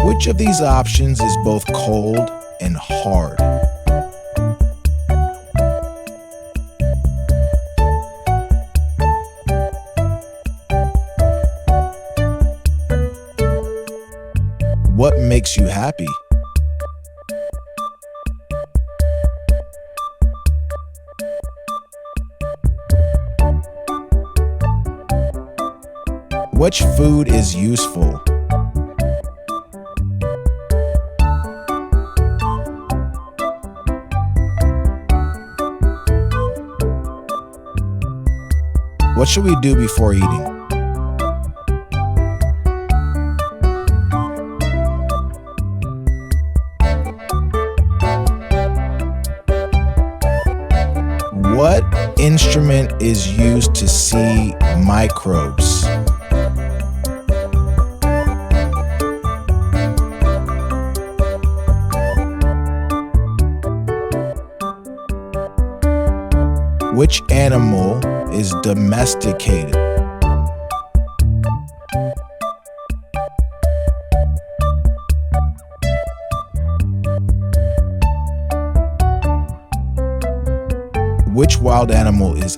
Which of these options is both cold and hard? What makes you happy? Which food is useful? What should we do before eating? What instrument is used to see microbes? Which animal is domesticated? Which wild animal is